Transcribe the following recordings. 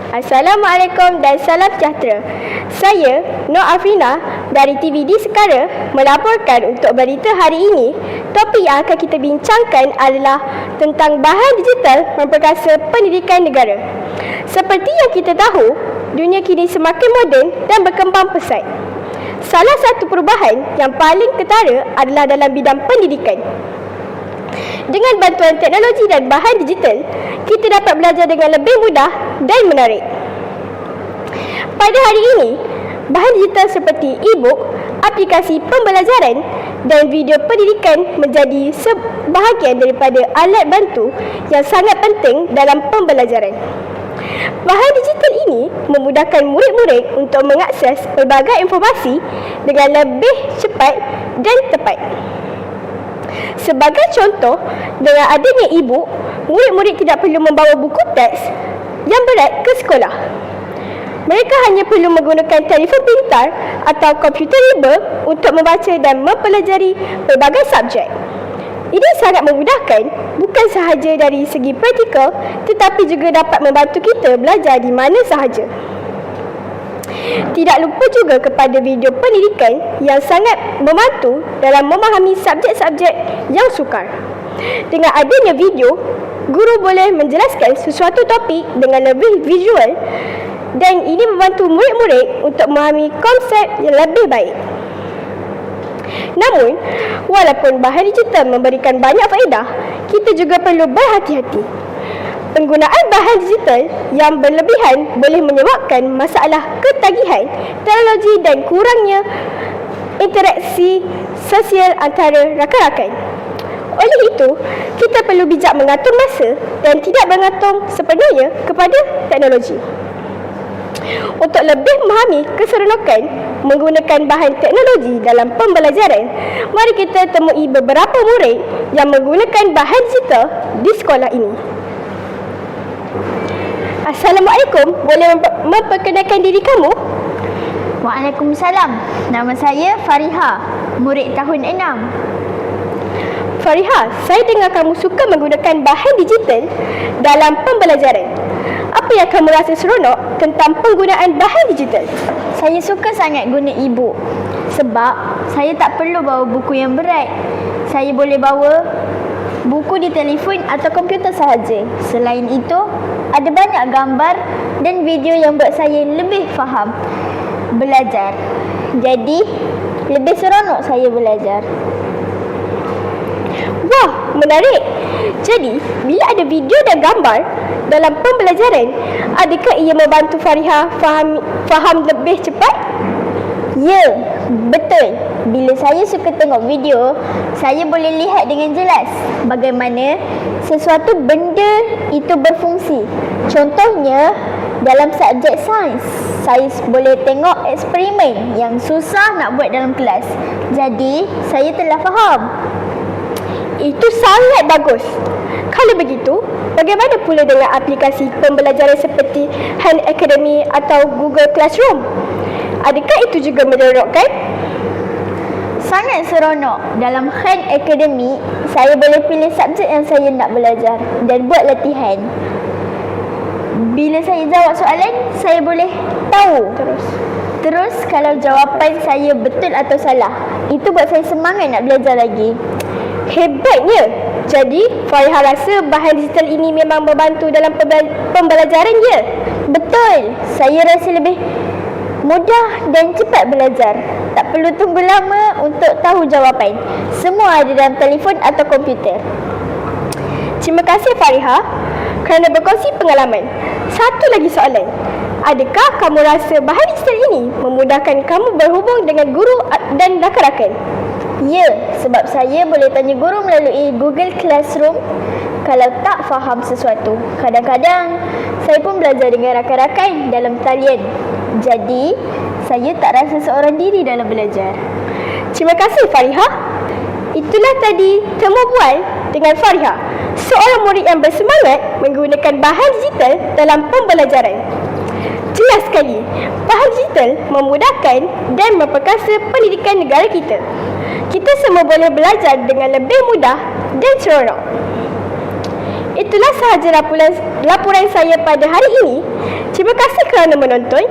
Assalamualaikum dan salam sejahtera. Saya Nur Afrina dari TVD Sekara melaporkan untuk berita hari ini. Topik yang akan kita bincangkan adalah tentang bahan digital memperkasa pendidikan negara. Seperti yang kita tahu, dunia kini semakin moden dan berkembang pesat. Salah satu perubahan yang paling ketara adalah dalam bidang pendidikan. Dengan bantuan teknologi dan bahan digital, kita dapat belajar dengan lebih mudah dan menarik. Pada hari ini, bahan digital seperti e-book, aplikasi pembelajaran dan video pendidikan menjadi sebahagian daripada alat bantu yang sangat penting dalam pembelajaran. Bahan digital ini memudahkan murid-murid untuk mengakses pelbagai informasi dengan lebih cepat dan tepat. Sebagai contoh, dengan adanya e-book, murid-murid tidak perlu membawa buku teks yang berat ke sekolah. Mereka hanya perlu menggunakan telefon pintar atau komputer riba untuk membaca dan mempelajari pelbagai subjek. Ini sangat memudahkan bukan sahaja dari segi praktikal tetapi juga dapat membantu kita belajar di mana sahaja. Tidak lupa juga kepada video pendidikan yang sangat membantu dalam memahami subjek-subjek yang sukar. Dengan adanya video, guru boleh menjelaskan sesuatu topik dengan lebih visual dan ini membantu murid-murid untuk memahami konsep yang lebih baik. Namun, walaupun bahan digital memberikan banyak faedah, kita juga perlu berhati-hati. Penggunaan bahan digital yang berlebihan boleh menyebabkan masalah ketagihan teknologi dan kurangnya interaksi sosial antara rakan-rakan. Oleh itu, kita perlu bijak mengatur masa dan tidak bergantung sepenuhnya kepada teknologi. Untuk lebih memahami keseronokan menggunakan bahan teknologi dalam pembelajaran, mari kita temui beberapa murid yang menggunakan bahan digital di sekolah ini. Assalamualaikum, boleh memperkenalkan diri kamu? Waalaikumsalam. Nama saya Fariha, murid tahun 6. Fariha, saya dengar kamu suka menggunakan bahan digital dalam pembelajaran. Apa yang kamu rasa seronok tentang penggunaan bahan digital? Saya suka sangat guna e-book sebab saya tak perlu bawa buku yang berat. Saya boleh bawa buku di telefon atau komputer sahaja. Selain itu, ada banyak gambar dan video yang buat saya lebih faham belajar. Jadi, lebih seronok saya belajar. Wah, menarik. Jadi, bila ada video dan gambar dalam pembelajaran, adakah ia membantu Fariha faham lebih cepat? Ya, betul. Bila saya suka tengok video, saya boleh lihat dengan jelas bagaimana sesuatu benda itu berfungsi. Contohnya, dalam subjek sains, saya boleh tengok eksperimen yang susah nak buat dalam kelas. Jadi, saya telah faham. Itu sangat bagus. Kalau begitu, bagaimana pula dengan aplikasi pembelajaran seperti Han Academy atau Google Classroom? Adakah itu juga menyeronokkan? Sangat seronok. Dalam Han Academy, saya boleh pilih subjek yang saya nak belajar dan buat latihan. Bila saya jawab soalan, saya boleh tahu Terus kalau jawapan saya betul atau salah. Itu buat saya semangat nak belajar lagi. Hebatnya. Jadi, Fariha rasa bahan digital ini memang membantu dalam pembelajaran dia? Betul. Saya rasa lebih mudah dan cepat belajar. Tak perlu tunggu lama untuk tahu jawapan. Semua ada dalam telefon atau komputer. Terima kasih Fariha kerana berkongsi pengalaman. Satu lagi soalan. Adakah kamu rasa bahan digital ini memudahkan kamu berhubung dengan guru dan rakan-rakan? Ya, sebab saya boleh tanya guru melalui Google Classroom kalau tak faham sesuatu. Kadang-kadang, saya pun belajar dengan rakan-rakan dalam talian. Jadi, saya tak rasa seorang diri dalam belajar. Terima kasih Fariha. Itulah tadi temu bual dengan Fariha, seorang murid yang bersemangat menggunakan bahan digital dalam pembelajaran. Jelas sekali, bahan digital memudahkan dan memperkasa pendidikan negara kita. Kita semua boleh belajar dengan lebih mudah dan seronok. Itulah sahaja laporan saya pada hari ini. Terima Terima kasih kerana menonton.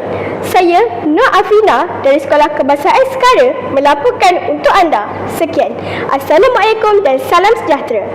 Saya Nur Afrina dari Sekolah Kebahasaan Sekara melaporkan untuk anda. Sekian. Assalamualaikum dan salam sejahtera.